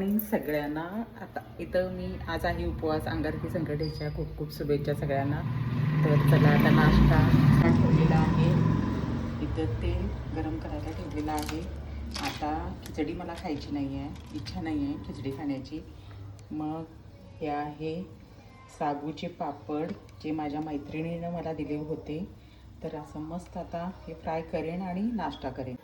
Morning सगळ्यांना. आता इथं मी आज आहे उपवास, अंगारकी संकटेच्या खूप खूप शुभेच्छा सगळ्यांना. तर चला आता नाश्ता ठेवलेला आहे, इथं तेल गरम करायला ठेवलेलं आहे. आता खिचडी मला खायची नाही आहे, इच्छा नाही आहे खिचडी खाण्याची. मग हे आहे साबूचे पापड जे माझ्या मैत्रिणीनं मला दिले होते. तर असं मस्त आता हे फ्राय करेन आणि नाश्ता करेन.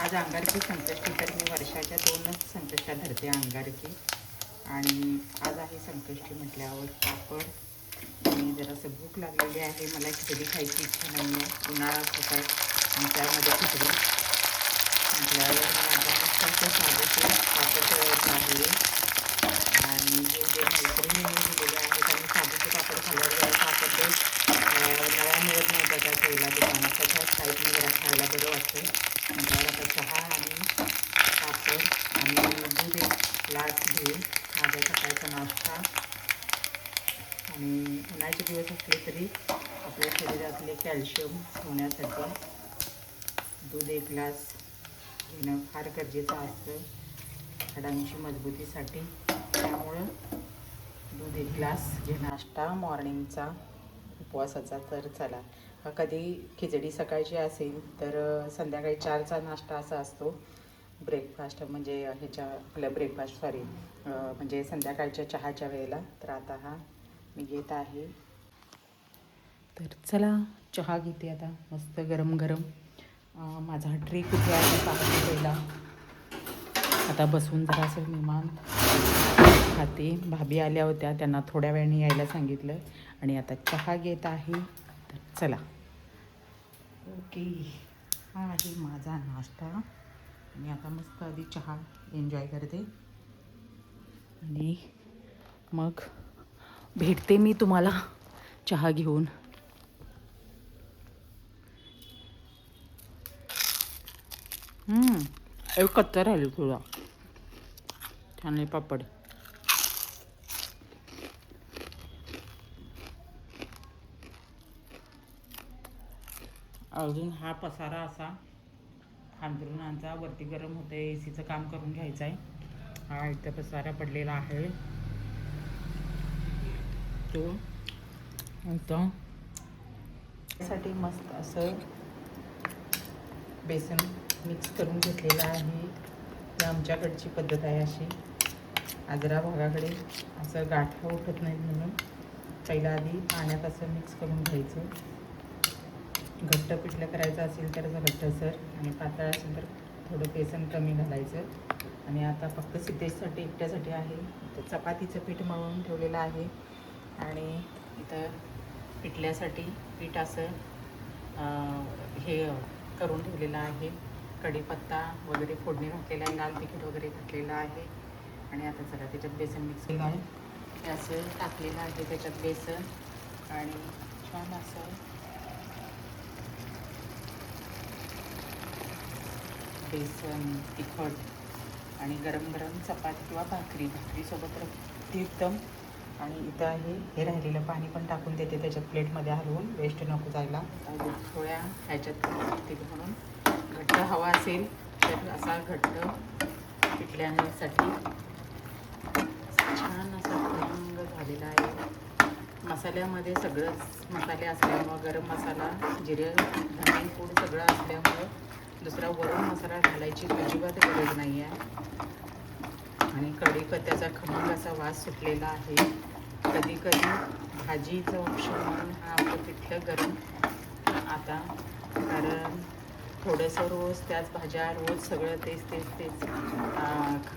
आज अंगारकी संकष्टी, तर मी वर्षाच्या 2च संकष्ट्या धरते अंगारकी. आणि आज आहे संकष्टी म्हटल्यावर पापड आणि जरासं भूक लागलेली आहे. मला खिचडी खायची इच्छा नाही आहे, उन्हाळा होत आहे आणि त्यामध्ये खिचडी म्हटल्यावर मला आता मस्त साबूचे पापड तळायचे आहे. आणि जे मैत्रिणीने दिलेले आहेत आणि साबूचे पापड खाल्ल्यावर जरा पापड ते नळ्या मिळत नाही त्या पहिला दुकानात, त्याच्याच टाईपने जरा खायला बरं वाटतं. म्हटल्यावर आता चहा आणि पापड आणि दूध एक ग्लास घेऊन माझ्या सकाळचा नाश्ता. आणि उन्हाळ्याचे दिवस असले तरी आपल्या शरीरातले कॅल्शियम होण्यासाठी दूध एक ग्लास घेणं फार गरजेचं असतं हाडांची मजबूतीसाठी. त्यामुळं दूध एक ग्लास घे नाश्ता मॉर्निंगचा उपवासाचा. तर चला, कधी खिचडी सकाळची असेल तर संध्याकाळी 4चा नाश्ता असा असतो, ब्रेकफास्ट म्हणजे ह्याच्या आपलं ब्रेकफास्ट सॉरी म्हणजे संध्याकाळच्या चहाच्या वेळेला. तर आता हा मी घेत आहे. तर चला चहा घेते आता मस्त गरम गरम. माझा हा ट्रे कुठे आहे पाहते पहिला. आता बसून जरासं निवांत खाते. भाभी आल्या होत्या, त्यांना थोड्या वेळाने यायला सांगितलं आणि आता चहा घेत आहे. तर चला, ओके, हा आहे माझा नाश्ता. आणि आता मस्त आधी चहा एन्जॉय करते आणि मग भेटते मी तुम्हाला चहा घेऊन. एक कच्चा राहिलो तुला छान आहे पापड. अजून हा पसारा असा अंथरुणांचा वरती गरम होतं, एसीचं काम करून घ्यायचं आहे. हा इथं पसारा पडलेला आहे तो इथं. त्यासाठी मस्त असं बेसन मिक्स करून घेतलेलं आहे. ही आमच्याकडची पद्धत आहे अशी. आजरा भागाकडे असं गाठा उठत नाहीत म्हणून पहिला आधी पाण्यात असं मिक्स करून घ्यायचं. घट्ट पिठलं करायचं असेल तर घट्टसर आणि पातळ असेल तर थोडं बेसन कमी घालायचं. आणि आता फक्त सिद्धेशसाठी एकट्यासाठी आहे. तर चपातीचं पीठ मळून ठेवलेलं आहे आणि इथं पिठल्यासाठी पीठ असं हे करून ठेवलेलं आहे. कढीपत्ता वगैरे फोडणी घातलेला आहे, लाल तिखट वगैरे घातलेलं आहे. आणि आता चला त्याच्यात बेसन मिक्स केलं आहे, हे असं टाकलेलं आहे त्याच्यात बेसन. आणि छान असं बेसन तिखट आणि गरम गरम चपाती किंवा भाकरीसोबत एकदम. आणि इथं आहे हे राहिलेलं पाणी पण टाकून देते त्याच्यात प्लेटमध्ये हलवून, वेस्ट नको जायला. थोड्या ह्याच्यात म्हणून घट्ट हवा असेल तर असा घट्ट पिठल्यासाठी छान असा रंग झालेला आहे. मसाल्यामध्ये सगळंच मसाले असल्यामुळं, गरम मसाला, जिरे, धणे पूड सगळं असल्यामुळं दुसरा वरून मसाला घालायची अजिबात गरज नाही आहे. आणि कढीपत्त्याचा खमंग असा वास सुटलेला आहे. कधी कधी भाजीचं ऑप्शन म्हणून हा आपलं पिठलं गरम आता, कारण थोडंसं रोज त्याच भाज्या, रोज सगळं तेच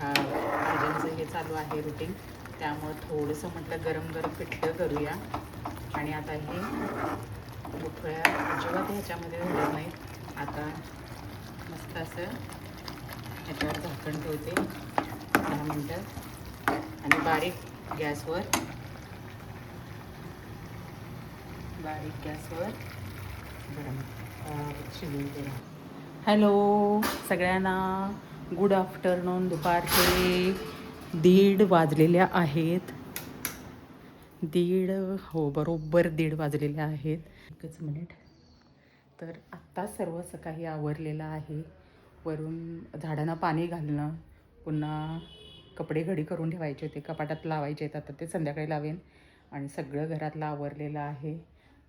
भाज्यांचं हे चालू आहे रुटीन. त्यामुळं थोडंसं म्हटलं गरम गरम पिठलं करूया. आणि आता हे गुठळ्या अजिबात ह्याच्यामध्ये घालत नाहीत. आता मस्त असं ह्याच्यावर झाकण ठेवते 10 मिनटं आणि बारीक गॅसवर गरम शिजवून देणार. हॅलो सगळ्यांना, गुड आफ्टरनून. दुपारचे 1:30 वाजलेले आहेत. बरोबर 1:30 वाजलेले आहेत. एकच मिनिट. तर आत्ता सर्व सकाळी आवरलेलं आहे. वरून झाडांना पाणी घालणं, पुन्हा कपडे घडी करून ठेवायचे होते, कपाटात लावायचे आहेत, आता ते संध्याकाळी लावेन. आणि सगळं घरातलं आवरलेलं आहे.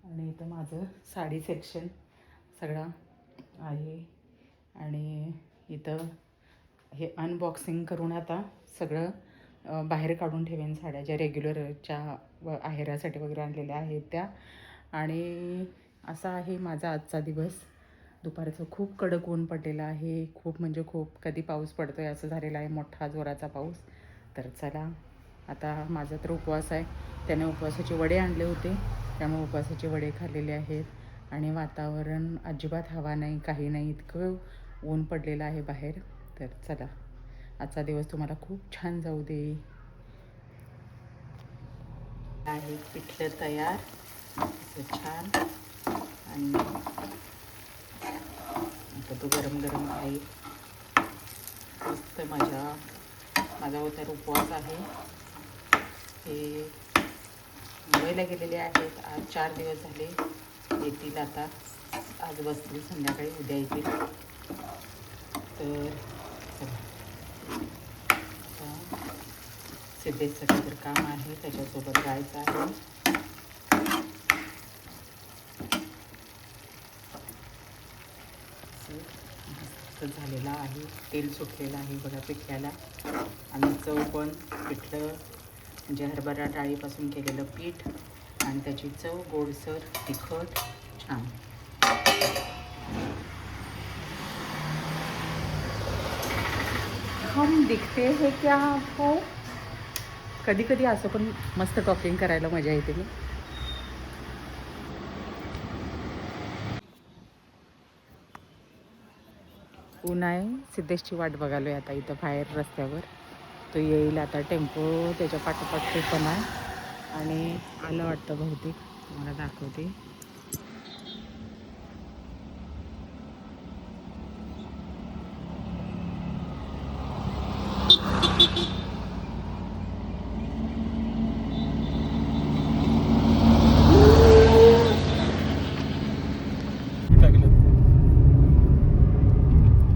आणि इथं माझं साडी सेक्शन सगळं आहे. आणि इथं हे अनबॉक्सिंग करून आता सगळं बाहेर काढून ठेवेन. साड्या ज्या रेग्युलरच्या आहेरासाठी वगैरे आणलेल्या आहेत त्या. आणि असा आहे माझा आजचा दिवस. दुपारचं खूप कडक ऊन पडलेलं आहे, खूप म्हणजे खूप. कधी पाऊस पडतो आहे असं झालेलं आहे, मोठा जोराचा पाऊस. तर चला, आता माझा तर उपवास आहे, त्याने उपवासाचे वडे आणले होते, त्यामुळे उपवासाचे वडे खाल्लेले आहेत. आणि वातावरण अजिबात हवा नाही, काही नाही, इतकं ऊन पडलेलं आहे बाहेर. तर चला, आजचा दिवस तुम्हाला खूप छान जाऊ दे. आहे पिठलं तयार असं छान. आणि आता तो गरम गरम आहे मस्त. माझा तर उपवास आहे. हे मुंबईला गेलेले आहेत, आज 4 दिवस झाले. येतील आता, आज बसतील, संध्याकाळी उद्या येतील. तर आता सिद्धेशचं काहीतरी काम आहे, त्याच्यासोबत जायचं आहे. मस्त झालेला आहे, तेल सुटलेलं आहे बघा पिठल्याला. आणि चव पण, पिठलं म्हणजे हरभरा डाळीपासून केलेलं पीठ आणि त्याची चव गोडसर तिखट छान. हम दिखते है क्या आपको? कधी कधी असं पण मस्त टॉकिंग करायला मजा येते ना. ऊन आहे, सिद्धेशची वाट बघालोय आता इथं बाहेर रस्त्यावर. तो येईल आता, टेम्पो त्याच्या पाठोपाठ ते पण आहे. आणि आलं वाटतं बहुतेक, तुम्हाला दाखवते.